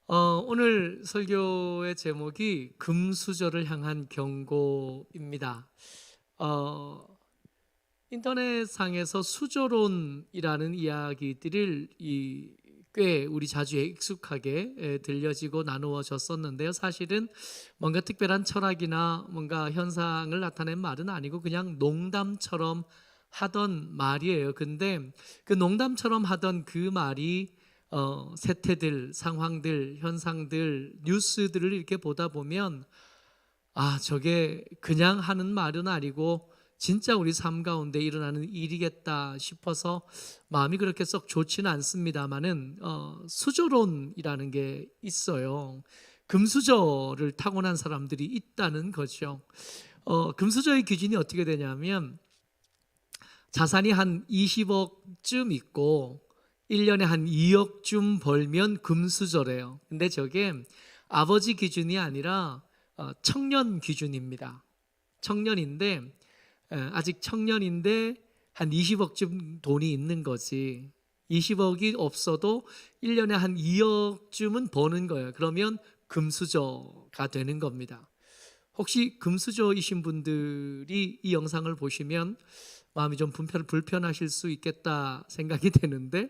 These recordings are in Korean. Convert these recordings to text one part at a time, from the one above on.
오늘 설교의 제목이 금수저를 향한 경고입니다. 어, 인터넷상에서 수저론이라는 이야기들을 꽤 우리 자주에 익숙하게 들려지고 나누어졌었는데요. 사실은 뭔가 특별한 철학이나 뭔가 현상을 나타낸 말은 아니고 그냥 농담처럼 하던 말이에요. 근데 그 농담처럼 하던 그 말이 세태들, 상황들, 현상들, 뉴스들을 이렇게 보다 보면 저게 그냥 하는 말은 아니고 진짜 우리 삶 가운데 일어나는 일이겠다 싶어서 마음이 그렇게 썩 좋지는 않습니다만은 수저론이라는 게 있어요. 금수저를 타고난 사람들이 있다는 거죠. 금수저의 기준이 어떻게 되냐면 자산이 한 20억쯤 있고 1년에 한 2억쯤 벌면 금수저래요. 근데 저게 아버지 기준이 아니라 청년 기준입니다. 청년인데 아직 청년인데 한 20억쯤 돈이 있는 거지. 20억이 없어도 1년에 한 2억쯤은 버는 거예요. 그러면 금수저가 되는 겁니다. 혹시 금수저이신 분들이 이 영상을 보시면 마음이 좀 불편하실 수 있겠다 생각이 되는데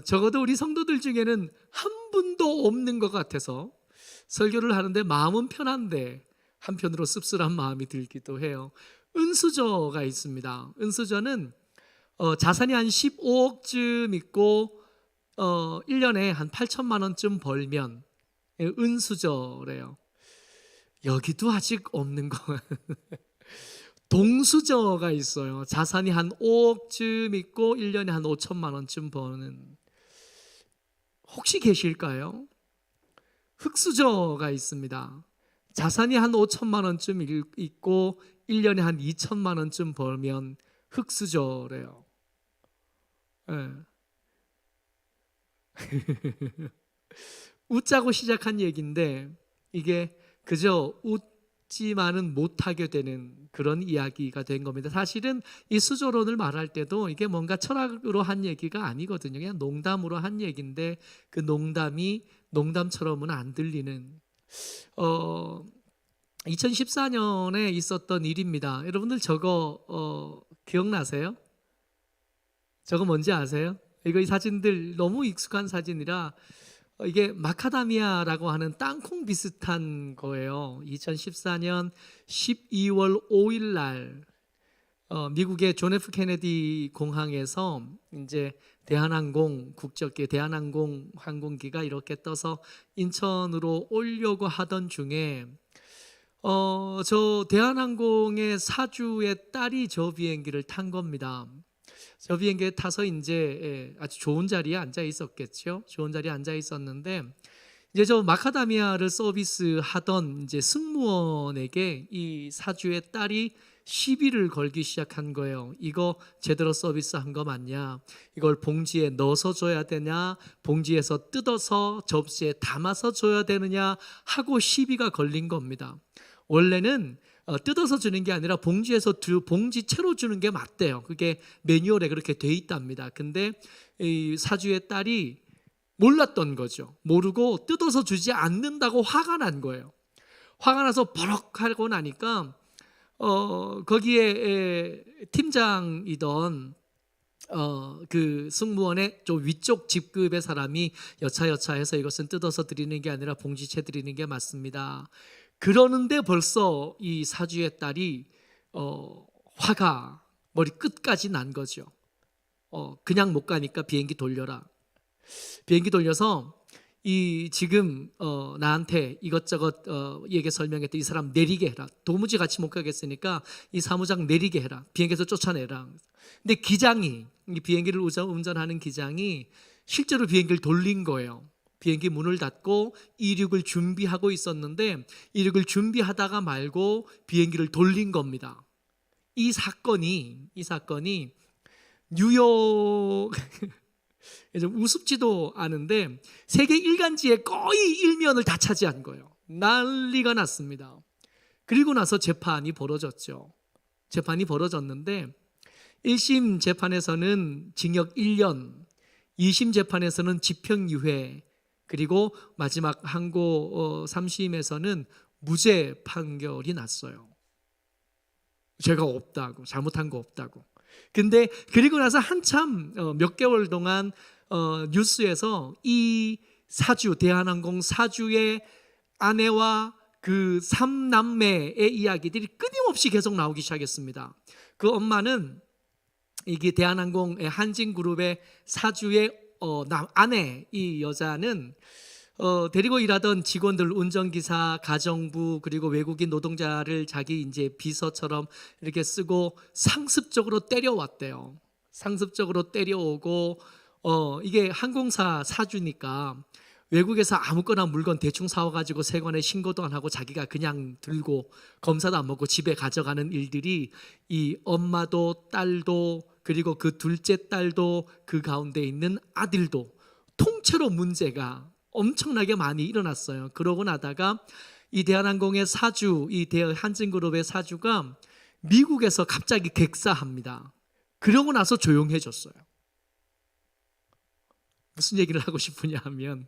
적어도 우리 성도들 중에는 한 분도 없는 것 같아서 설교를 하는데 마음은 편한데 한편으로 씁쓸한 마음이 들기도 해요. 은수저가 있습니다. 은수저는 자산이 한 15억쯤 있고 1년에 한 8천만 원쯤 벌면 은수저래요. 여기도 아직 없는 거. 동수저가 있어요. 자산이 한 5억쯤 있고 1년에 한 5천만 원쯤 버는. 혹시 계실까요? 흑수저가 있습니다. 자산이 한 5천만 원쯤 있고 1년에 한 2천만 원쯤 벌면 흑수저래요. 네. 웃자고 시작한 얘기인데 이게 그저 웃지만은 못하게 되는 그런 이야기가 된 겁니다. 사실은 이 수저론을 말할 때도 이게 뭔가 철학으로 한 얘기가 아니거든요. 그냥 농담으로 한 얘기인데 그 농담이 농담처럼은 안 들리는 2014년에 있었던 일입니다. 여러분들 저거 기억나세요? 저거 뭔지 아세요? 이 사진들 너무 익숙한 사진이라 이게 마카다미아라고 하는 땅콩 비슷한 거예요. 2014년 12월 5일 날 미국의 존 F 케네디 공항에서 이제 대한항공 국적기 대한항공 항공기가 이렇게 떠서 인천으로 오려고 하던 중에 저 대한항공의 사주의 딸이 저 비행기를 탄 겁니다. 저 비행기에 타서 이제 아주 좋은 자리에 앉아 있었겠죠. 좋은 자리에 앉아 있었는데 이제 저 마카다미아를 서비스하던 이제 승무원에게 이 사주의 딸이 시비를 걸기 시작한 거예요. 이거 제대로 서비스한 거 맞냐? 이걸 봉지에 넣어서 줘야 되냐? 봉지에서 뜯어서 접시에 담아서 줘야 되느냐? 하고 시비가 걸린 겁니다. 원래는 뜯어서 주는 게 아니라 봉지에서 봉지채로 주는 게 맞대요. 그게 매뉴얼에 그렇게 돼 있답니다. 근데 이 사주의 딸이 몰랐던 거죠. 모르고 뜯어서 주지 않는다고 화가 난 거예요. 화가 나서 버럭 하고 나니까 거기에 팀장이던 그 승무원의 좀 위쪽 직급의 사람이 여차여차해서 이것은 뜯어서 드리는 게 아니라 봉지채 드리는 게 맞습니다. 그러는데 벌써 이 사주의 딸이 화가 머리 끝까지 난 거죠. 그냥 못 가니까 비행기 돌려라. 비행기 돌려서 이 지금 나한테 이것저것 얘기 설명했던 이 사람 내리게 해라. 도무지 같이 못 가겠으니까 이 사무장 내리게 해라. 비행기에서 쫓아내라. 근데 기장이 이 비행기를 운전하는 기장이 실제로 비행기를 돌린 거예요. 비행기 문을 닫고 이륙을 준비하고 있었는데 이륙을 준비하다가 말고 비행기를 돌린 겁니다. 이 사건이 뉴욕 좀 우습지도 않은데 세계 일간지에 거의 일면을 다 차지한 거예요. 난리가 났습니다. 그리고 나서 재판이 벌어졌죠. 재판이 벌어졌는데 1심 재판에서는 징역 1년, 2심 재판에서는 집행유예, 그리고 마지막 항고 3심에서는 무죄 판결이 났어요. 죄가 없다고, 잘못한 거 없다고. 근데 그리고 나서 한참 몇 개월 동안 뉴스에서 이 사주, 대한항공 사주의 아내와 그 3남매의 이야기들이 끊임없이 계속 나오기 시작했습니다. 그 엄마는 이게 대한항공의 한진그룹의 사주의 아내, 이 여자는 데리고 일하던 직원들, 운전기사, 가정부, 그리고 외국인 노동자를 자기 이제 비서처럼 이렇게 쓰고 상습적으로 때려왔대요. 상습적으로 때려오고, 이게 항공사 사주니까 외국에서 아무거나 물건 대충 사와가지고 세관에 신고도 안 하고 자기가 그냥 들고 검사도 안 먹고 집에 가져가는 일들이 이 엄마도 딸도 그리고 그 둘째 딸도 그 가운데 있는 아들도 통째로 문제가 엄청나게 많이 일어났어요. 그러고 나다가 이 대한항공의 사주, 이 한진그룹의 사주가 미국에서 갑자기 객사합니다. 그러고 나서 조용해졌어요. 무슨 얘기를 하고 싶으냐 하면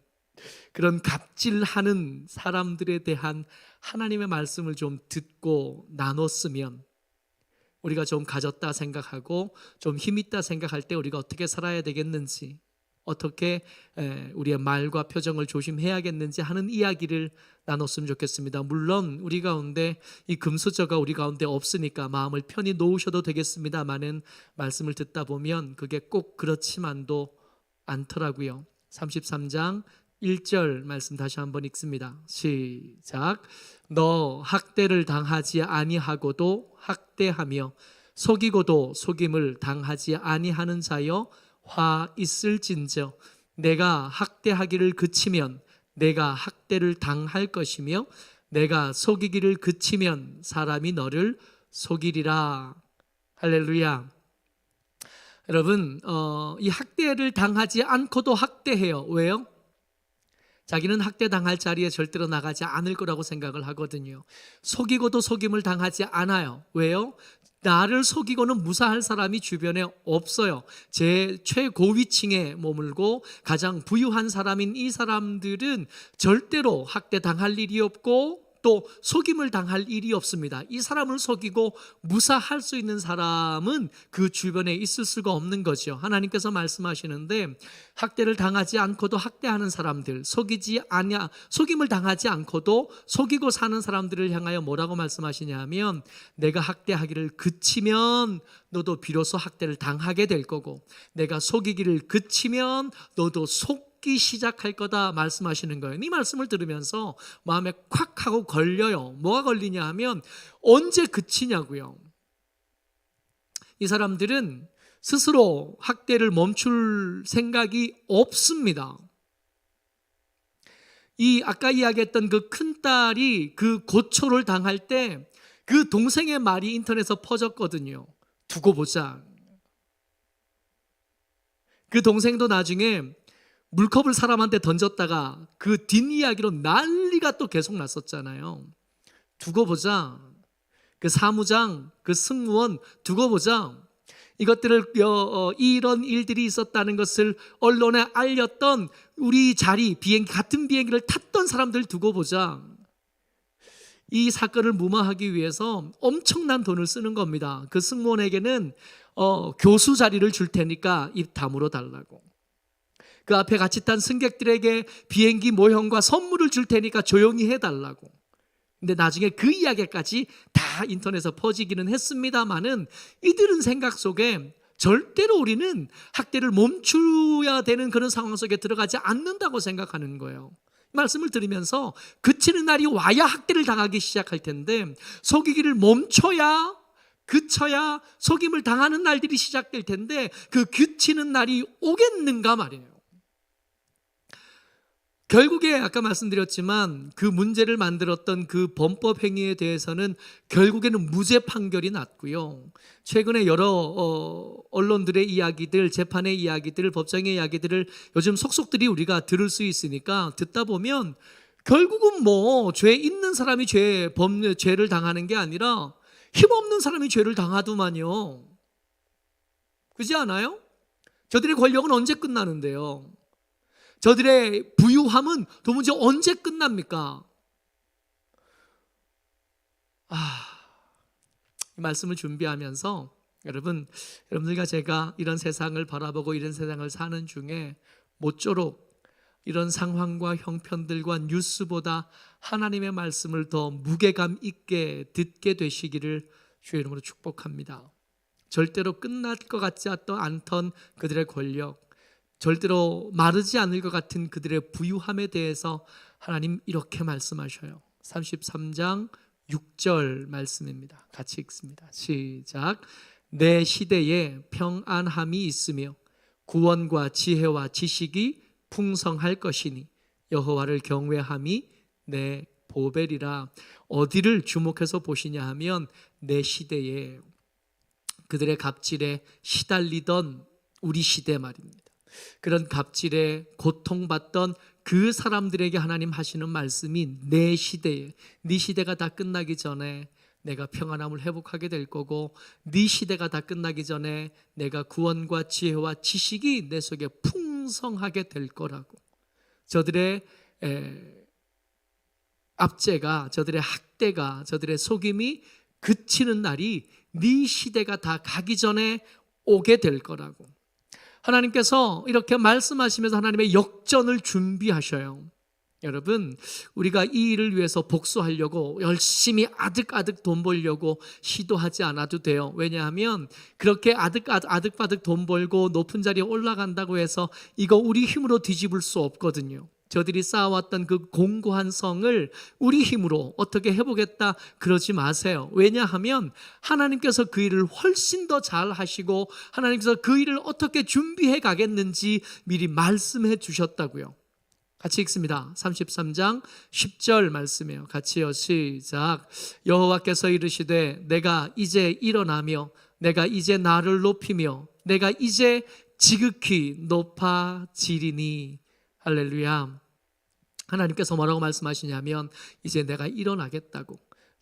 그런 갑질하는 사람들에 대한 하나님의 말씀을 좀 듣고 나눴으면 우리가 좀 가졌다 생각하고 좀 힘있다 생각할 때 우리가 어떻게 살아야 되겠는지, 어떻게 우리의 말과 표정을 조심해야겠는지 하는 이야기를 나눴으면 좋겠습니다. 물론 우리 가운데 이 금수저가 우리 가운데 없으니까 마음을 편히 놓으셔도 되겠습니다마는 말씀을 듣다 보면 그게 꼭 그렇지만도 않더라고요. 33장 1절 말씀 다시 한번 읽습니다. 시작. 너 학대를 당하지 아니하고도 학대하며 속이고도 속임을 당하지 아니하는 자여 화 있을진저 내가 학대하기를 그치면 내가 학대를 당할 것이며 내가 속이기를 그치면 사람이 너를 속이리라. 할렐루야. 여러분, 이 학대를 당하지 않고도 학대해요. 왜요? 자기는 학대당할 자리에 절대로 나가지 않을 거라고 생각을 하거든요. 속이고도 속임을 당하지 않아요. 왜요? 나를 속이고는 무사할 사람이 주변에 없어요. 제 최고위층에 머물고 가장 부유한 사람인 이 사람들은 절대로 학대당할 일이 없고 또 속임을 당할 일이 없습니다. 이 사람을 속이고 무사할 수 있는 사람은 그 주변에 있을 수가 없는 거죠. 하나님께서 말씀하시는데 학대를 당하지 않고도 학대하는 사람들, 속임을 당하지 않고도 속이고 사는 사람들을 향하여 뭐라고 말씀하시냐면 내가 학대하기를 그치면 너도 비로소 학대를 당하게 될 거고 내가 속이기를 그치면 너도 속기 시작할 거다 말씀하시는 거예요. 이 말씀을 들으면서 마음에 콱 하고 걸려요. 뭐가 걸리냐 하면 언제 그치냐고요. 이 사람들은 스스로 학대를 멈출 생각이 없습니다. 이 아까 이야기했던 그 큰딸이 그 고초를 당할 때 그 동생의 말이 인터넷에서 퍼졌거든요. 두고 보자. 그 동생도 나중에 물컵을 사람한테 던졌다가 그 뒷이야기로 난리가 또 계속 났었잖아요. 두고 보자. 그 사무장, 그 승무원 두고 보자. 이것들을 이런 일들이 있었다는 것을 언론에 알렸던 우리 같은 비행기를 탔던 사람들 두고 보자. 이 사건을 무마하기 위해서 엄청난 돈을 쓰는 겁니다. 그 승무원에게는 교수 자리를 줄 테니까 입 다물어 달라고. 그 앞에 같이 탄 승객들에게 비행기 모형과 선물을 줄 테니까 조용히 해달라고. 근데 나중에 그 이야기까지 다 인터넷에서 퍼지기는 했습니다마는 이들은 생각 속에 절대로 우리는 학대를 멈춰야 되는 그런 상황 속에 들어가지 않는다고 생각하는 거예요. 말씀을 들으면서 그치는 날이 와야 학대를 당하기 시작할 텐데 속이기를 멈춰야 그쳐야 속임을 당하는 날들이 시작될 텐데 그 그치는 날이 오겠는가 말이에요. 결국에 아까 말씀드렸지만 그 문제를 만들었던 그 범법 행위에 대해서는 결국에는 무죄 판결이 났고요. 최근에 여러 언론들의 이야기들, 재판의 이야기들, 법정의 이야기들을 요즘 속속들이 우리가 들을 수 있으니까 듣다 보면 결국은 뭐 죄 있는 사람이 죄를 당하는 게 아니라 힘없는 사람이 죄를 당하더만요. 그렇지 않아요? 저들의 권력은 언제 끝나는데요? 저들의 부유함은 도무지 언제 끝납니까? 이 말씀을 준비하면서 여러분들과 제가 이런 세상을 바라보고 이런 세상을 사는 중에 모쪼록 이런 상황과 형편들과 뉴스보다 하나님의 말씀을 더 무게감 있게 듣게 되시기를 주의 이름으로 축복합니다. 절대로 끝날 것 같지 않던 그들의 권력, 절대로 마르지 않을 것 같은 그들의 부유함에 대해서 하나님 이렇게 말씀하셔요. 33장 6절 말씀입니다. 같이 읽습니다. 시작. 내 시대에 평안함이 있으며 구원과 지혜와 지식이 풍성할 것이니 여호와를 경외함이 내 보배리라. 어디를 주목해서 보시냐 하면 내 시대에, 그들의 갑질에 시달리던 우리 시대 말입니다. 그런 갑질에 고통받던 그 사람들에게 하나님 하시는 말씀이 내 시대에, 네 시대가 다 끝나기 전에 내가 평안함을 회복하게 될 거고, 네 시대가 다 끝나기 전에 내가 구원과 지혜와 지식이 내 속에 풍성하게 될 거라고. 저들의 압제가, 저들의 학대가, 저들의 속임이 그치는 날이 네 시대가 다 가기 전에 오게 될 거라고. 하나님께서 이렇게 말씀하시면서 하나님의 역전을 준비하셔요. 여러분, 우리가 이 일을 위해서 복수하려고 열심히 아득아득 돈 벌려고 시도하지 않아도 돼요. 왜냐하면 그렇게 아득바득 돈 벌고 높은 자리에 올라간다고 해서 이거 우리 힘으로 뒤집을 수 없거든요. 저들이 쌓아왔던 그 공고한 성을 우리 힘으로 어떻게 해보겠다 그러지 마세요. 왜냐하면 하나님께서 그 일을 훨씬 더 잘 하시고 하나님께서 그 일을 어떻게 준비해 가겠는지 미리 말씀해 주셨다고요. 같이 읽습니다. 33장 10절 말씀이에요. 같이요. 시작. 여호와께서 이르시되 내가 이제 일어나며 내가 이제 나를 높이며 내가 이제 지극히 높아지리니. 할렐루야. 하나님께서 뭐라고 말씀하시냐면 이제 내가 일어나겠다고.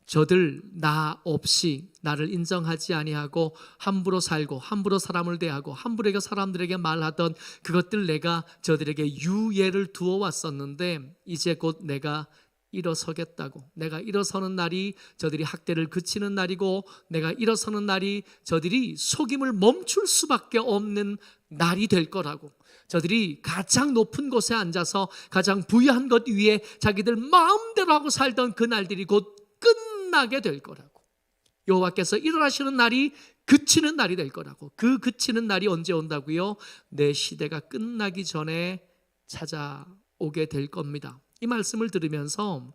저들 나 없이, 나를 인정하지 아니하고 함부로 살고 함부로 사람을 대하고 함부로 사람들에게 말하던 그것들 내가 저들에게 유예를 두어 왔었는데 이제 곧 내가 일어서겠다고. 내가 일어서는 날이 저들이 학대를 그치는 날이고, 내가 일어서는 날이 저들이 속임을 멈출 수밖에 없는 날이 될 거라고. 저들이 가장 높은 곳에 앉아서 가장 부유한 것 위에 자기들 마음대로 하고 살던 그 날들이 곧 끝나게 될 거라고. 여호와께서 일어나시는 날이 그치는 날이 될 거라고. 그 그치는 날이 언제 온다고요? 내 시대가 끝나기 전에 찾아오게 될 겁니다. 이 말씀을 들으면서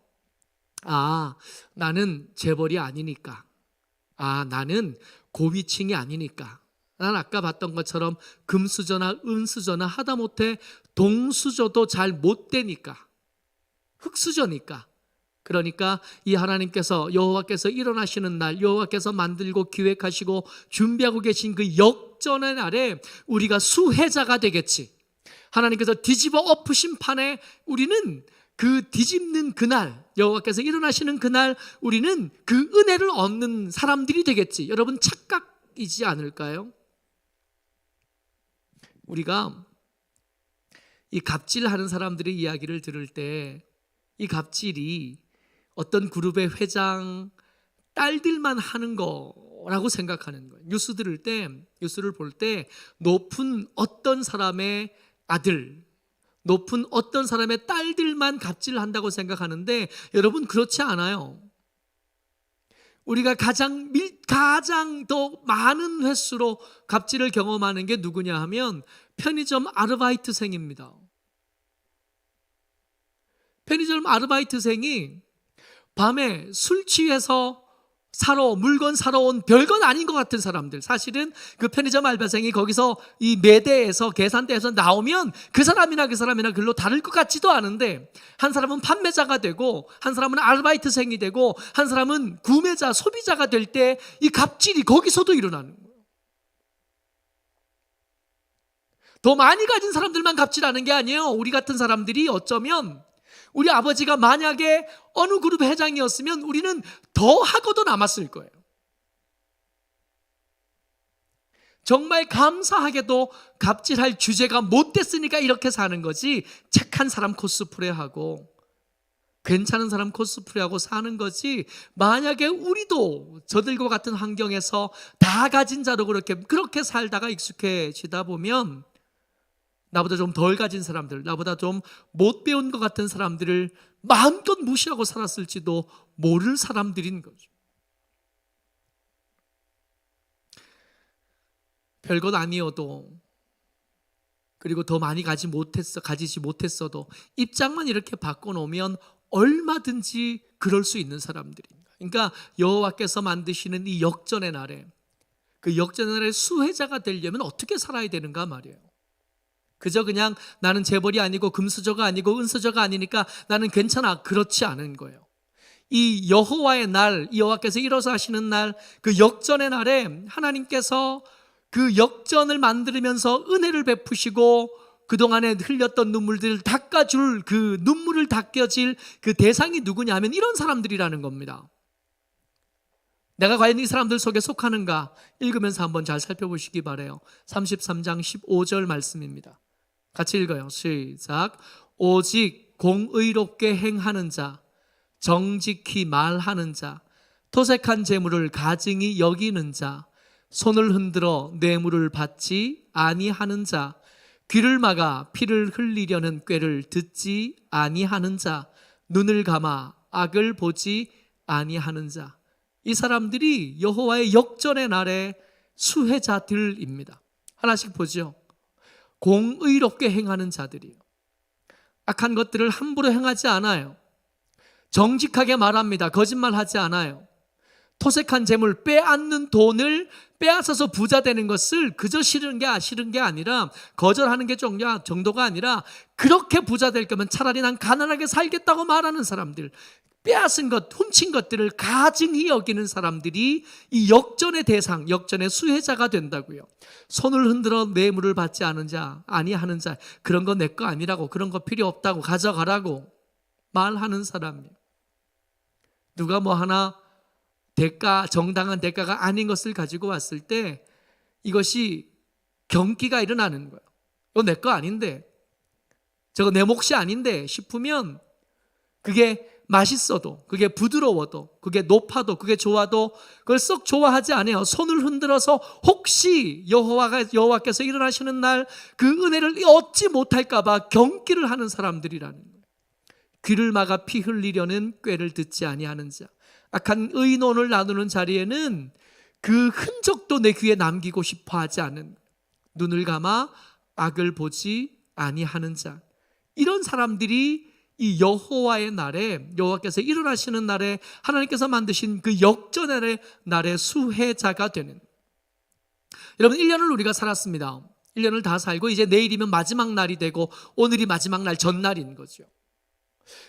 나는 재벌이 아니니까, 나는 고위층이 아니니까, 난 아까 봤던 것처럼 금수저나 은수저나 하다못해 동수저도 잘 못 되니까, 흙수저니까, 그러니까 이 하나님께서 여호와께서 일어나시는 날, 여호와께서 만들고 기획하시고 준비하고 계신 그 역전의 날에 우리가 수혜자가 되겠지. 하나님께서 뒤집어 엎으신 판에 우리는 그 뒤집는 그날, 여호와께서 일어나시는 그날 우리는 그 은혜를 얻는 사람들이 되겠지. 여러분 착각이지 않을까요? 우리가 이 갑질하는 사람들의 이야기를 들을 때 이 갑질이 어떤 그룹의 회장 딸들만 하는 거라고 생각하는 거예요. 뉴스를 볼 때 높은 어떤 사람의 아들, 높은 어떤 사람의 딸들만 갑질을 한다고 생각하는데 여러분 그렇지 않아요. 우리가 가장 더 많은 횟수로 갑질을 경험하는 게 누구냐 하면 편의점 아르바이트생입니다. 편의점 아르바이트생이 밤에 술 취해서 물건 사러 온 별건 아닌 것 같은 사람들, 사실은 그 편의점 알바생이 거기서 이 매대에서 계산대에서 나오면 그 사람이나 글로 다를 것 같지도 않은데 한 사람은 판매자가 되고 한 사람은 아르바이트생이 되고 한 사람은 구매자, 소비자가 될 때 이 갑질이 거기서도 일어나는 거예요. 더 많이 가진 사람들만 갑질하는 게 아니에요. 우리 같은 사람들이 어쩌면 우리 아버지가 만약에 어느 그룹 회장이었으면 우리는 더 하고도 남았을 거예요. 정말 감사하게도 갑질할 주제가 못 됐으니까 이렇게 사는 거지, 착한 사람 코스프레하고 괜찮은 사람 코스프레하고 사는 거지, 만약에 우리도 저들과 같은 환경에서 다 가진 자로 그렇게 살다가 익숙해지다 보면 나보다 좀 덜 가진 사람들, 나보다 좀 못 배운 것 같은 사람들을 마음껏 무시하고 살았을지도 모를 사람들인 거죠. 별것 아니어도, 그리고 더 많이 가지지 못했어도 입장만 이렇게 바꿔놓으면 얼마든지 그럴 수 있는 사람들입니다. 그러니까 여호와께서 만드시는 이 역전의 날에, 그 역전의 날에 수혜자가 되려면 어떻게 살아야 되는가 말이에요. 그저 그냥 나는 재벌이 아니고 금수저가 아니고 은수저가 아니니까 나는 괜찮아, 그렇지 않은 거예요. 이 여호와의 날, 여호와께서 일어서 하시는 날, 그 역전의 날에 하나님께서 그 역전을 만들면서 은혜를 베푸시고 그동안에 흘렸던 눈물들을 닦아줄, 그 눈물을 닦여질 그 대상이 누구냐 하면 이런 사람들이라는 겁니다. 내가 과연 이 사람들 속에 속하는가? 읽으면서 한번 잘 살펴보시기 바라요. 33장 15절 말씀입니다. 같이 읽어요. 시작. 오직 공의롭게 행하는 자, 정직히 말하는 자, 토색한 재물을 가증히 여기는 자, 손을 흔들어 뇌물을 받지 아니하는 자, 귀를 막아 피를 흘리려는 꾀를 듣지 아니하는 자, 눈을 감아 악을 보지 아니하는 자. 이 사람들이 여호와의 역전의 날의 수혜자들입니다. 하나씩 보죠. 공의롭게 행하는 자들이요, 악한 것들을 함부로 행하지 않아요. 정직하게 말합니다. 거짓말하지 않아요. 토색한 재물, 빼앗는 돈을 빼앗아서 부자 되는 것을 그저 싫은 게 아니라, 거절하는 게 정도가 아니라, 그렇게 부자 될 거면 차라리 난 가난하게 살겠다고 말하는 사람들, 빼앗은 것, 훔친 것들을 가증히 여기는 사람들이 이 역전의 대상, 역전의 수혜자가 된다고요. 손을 흔들어 뇌물을 받지 않은 자, 아니하는 자, 그런 거 내 거 아니라고, 그런 거 필요 없다고, 가져가라고 말하는 사람이에요. 누가 뭐 하나 정당한 대가가 아닌 것을 가지고 왔을 때 이것이 경기가 일어나는 거예요. 이거 내 거 아닌데, 저거 내 몫이 아닌데 싶으면, 그게 맛있어도, 그게 부드러워도, 그게 높아도, 그게 좋아도 그걸 썩 좋아하지 않아요. 손을 흔들어서 혹시 여호와께서 일어나시는 날 그 은혜를 얻지 못할까 봐 경기를 하는 사람들이라는 거예요. 귀를 막아 피 흘리려는 꾀를 듣지 아니하는 자, 악한 의논을 나누는 자리에는 그 흔적도 내 귀에 남기고 싶어 하지 않은, 눈을 감아 악을 보지 아니하는 자. 이런 사람들이 이 여호와의 날에, 여호와께서 일어나시는 날에 하나님께서 만드신 그 역전의 날의 수혜자가 되는. 여러분, 1년을 우리가 살았습니다. 1년을 다 살고 이제 내일이면 마지막 날이 되고 오늘이 마지막 날 전날인 거죠.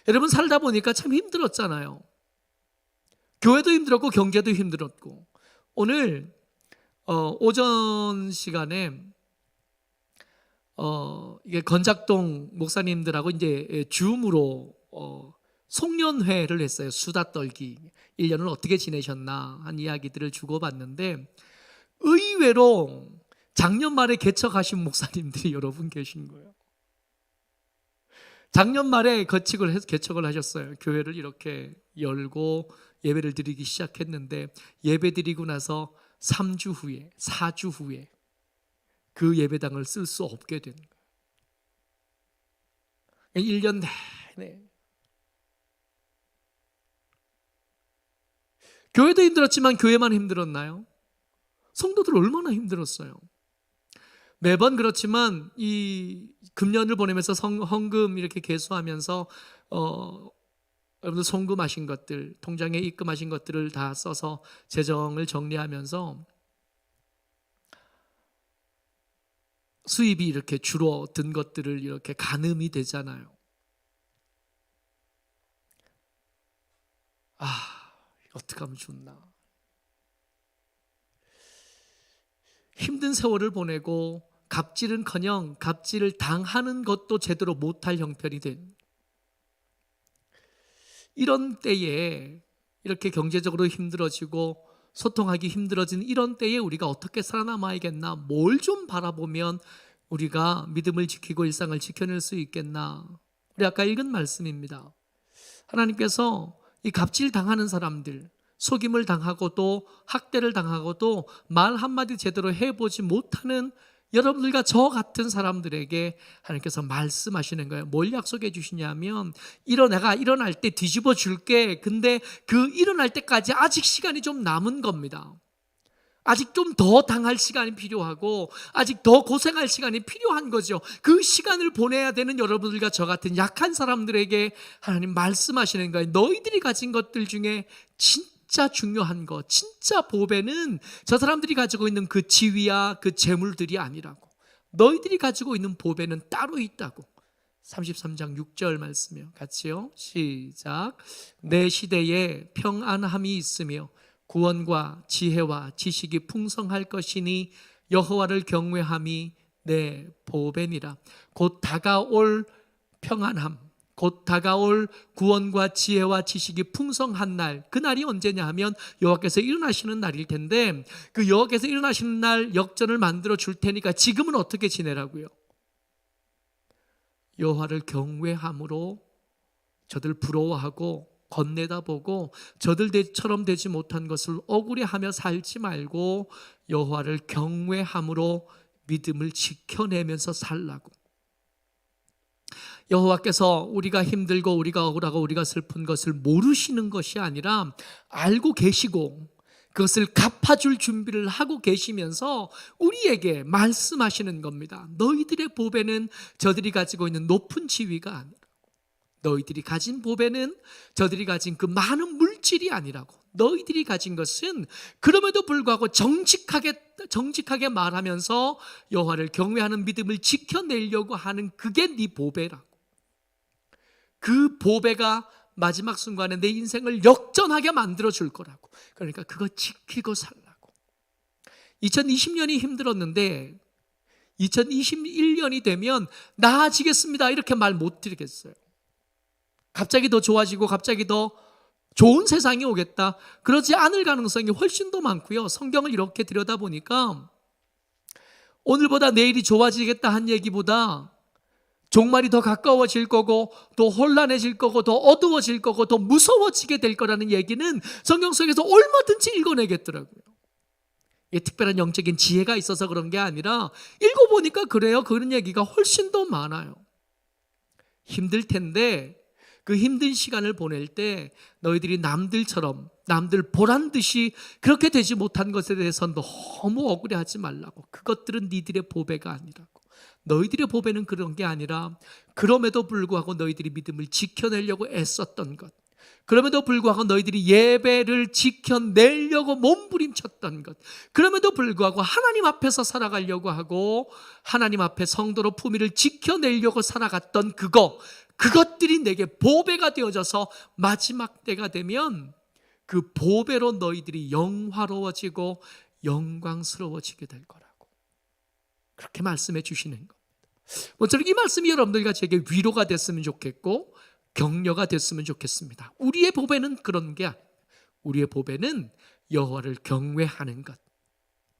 여러분, 살다 보니까 참 힘들었잖아요. 교회도 힘들었고 경제도 힘들었고. 오늘 오전 시간에 이게 건작동 목사님들하고 이제 줌으로 송년회를 했어요. 수다 떨기. 1년을 어떻게 지내셨나 한 이야기들을 주고받는데, 의외로 작년 말에 개척하신 목사님들이 여러분 계신 거예요. 작년 말에 개척을 하셨어요. 교회를 이렇게 열고 예배를 드리기 시작했는데, 예배 드리고 나서 3주 후에, 4주 후에 그 예배당을 쓸 수 없게 된 거예요. 1년 내내. 교회도 힘들었지만 교회만 힘들었나요? 성도들 얼마나 힘들었어요. 매번 그렇지만 이 금년을 보내면서 헌금 이렇게 계수하면서 여러분들 송금하신 것들, 통장에 입금하신 것들을 다 써서 재정을 정리하면서 수입이 이렇게 줄어든 것들을 이렇게 가늠이 되잖아요. 어떻게 하면 좋나. 힘든 세월을 보내고 갑질은커녕 갑질을 당하는 것도 제대로 못할 형편이 된, 이런 때에 이렇게 경제적으로 힘들어지고 소통하기 힘들어진 이런 때에 우리가 어떻게 살아남아야겠나? 뭘 좀 바라보면 우리가 믿음을 지키고 일상을 지켜낼 수 있겠나? 우리 아까 읽은 말씀입니다. 하나님께서 이 갑질 당하는 사람들, 속임을 당하고도 학대를 당하고도 말 한마디 제대로 해보지 못하는 여러분들과 저 같은 사람들에게 하나님께서 말씀하시는 거예요. 뭘 약속해 주시냐면 내가 일어날 때 뒤집어 줄게. 근데 그 일어날 때까지 아직 시간이 좀 남은 겁니다. 아직 좀 더 당할 시간이 필요하고 아직 더 고생할 시간이 필요한 거죠. 그 시간을 보내야 되는 여러분들과 저 같은 약한 사람들에게 하나님 말씀하시는 거예요. 너희들이 가진 것들 중에 진짜 중요한 거, 진짜 보배는 저 사람들이 가지고 있는 그 지위야 그 재물들이 아니라고. 너희들이 가지고 있는 보배는 따로 있다고. 33장 6절 말씀이요. 같이요. 시작. 내 시대에 평안함이 있으며 구원과 지혜와 지식이 풍성할 것이니 여호와를 경외함이 내 보배니라. 곧 다가올 평안함, 곧 다가올 구원과 지혜와 지식이 풍성한 날, 그 날이 언제냐 하면 여호와께서 일어나시는 날일 텐데, 그 여호와께서 일어나시는 날 역전을 만들어 줄 테니까 지금은 어떻게 지내라고요? 여호와를 경외함으로 저들 부러워하고 건네다보고 저들처럼 되지 못한 것을 억울해하며 살지 말고 여호와를 경외함으로 믿음을 지켜내면서 살라고. 여호와께서 우리가 힘들고 우리가 억울하고 우리가 슬픈 것을 모르시는 것이 아니라 알고 계시고 그것을 갚아줄 준비를 하고 계시면서 우리에게 말씀하시는 겁니다. 너희들의 보배는 저들이 가지고 있는 높은 지위가 아니라, 너희들이 가진 보배는 저들이 가진 그 많은 물질이 아니라고. 너희들이 가진 것은 그럼에도 불구하고 정직하게 말하면서 여호와를 경외하는 믿음을 지켜내려고 하는 그게 네 보배라고. 그 보배가 마지막 순간에 내 인생을 역전하게 만들어 줄 거라고. 그러니까 그거 지키고 살라고. 2020년이 힘들었는데 2021년이 되면 나아지겠습니다 이렇게 말 못 드리겠어요. 갑자기 더 좋아지고 갑자기 더 좋은 세상이 오겠다, 그러지 않을 가능성이 훨씬 더 많고요. 성경을 이렇게 들여다보니까 오늘보다 내일이 좋아지겠다 한 얘기보다 종말이 더 가까워질 거고 더 혼란해질 거고 더 어두워질 거고 더 무서워지게 될 거라는 얘기는 성경 속에서 얼마든지 읽어내겠더라고요. 이게 특별한 영적인 지혜가 있어서 그런 게 아니라 읽어보니까 그래요. 그런 얘기가 훨씬 더 많아요. 힘들 텐데 그 힘든 시간을 보낼 때 너희들이 남들처럼 남들 보란 듯이 그렇게 되지 못한 것에 대해서 너무 억울해하지 말라고. 그것들은 니들의 보배가 아니라고. 너희들의 보배는 그런 게 아니라 그럼에도 불구하고 너희들이 믿음을 지켜내려고 애썼던 것, 그럼에도 불구하고 너희들이 예배를 지켜내려고 몸부림쳤던 것, 그럼에도 불구하고 하나님 앞에서 살아가려고 하고 하나님 앞에 성도로 품위를 지켜내려고 살아갔던 그것들이 내게 보배가 되어져서 마지막 때가 되면 그 보배로 너희들이 영화로워지고 영광스러워지게 될 거라고. 그렇게 말씀해 주시는 겁니다. 모쪼록 이 말씀이 여러분들과 제게 위로가 됐으면 좋겠고 격려가 됐으면 좋겠습니다. 우리의 보배는 그런 게 아니에요. 우리의 보배는 여호와를 경외하는 것,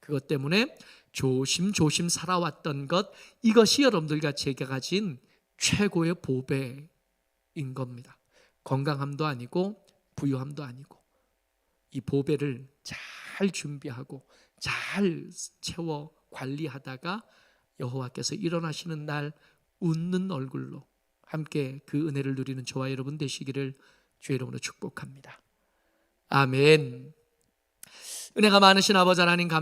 그것 때문에 조심조심 살아왔던 것, 이것이 여러분들과 제가 가진 최고의 보배인 겁니다. 건강함도 아니고 부유함도 아니고 이 보배를 잘 준비하고 잘 채워 관리하다가 여호와께서 일어나시는 날 웃는 얼굴로 함께 그 은혜를 누리는 저와 여러분 되시기를 주의 이름으로 축복합니다. 아멘. 은혜가 많으신 아버지 하나님, 감사합니다.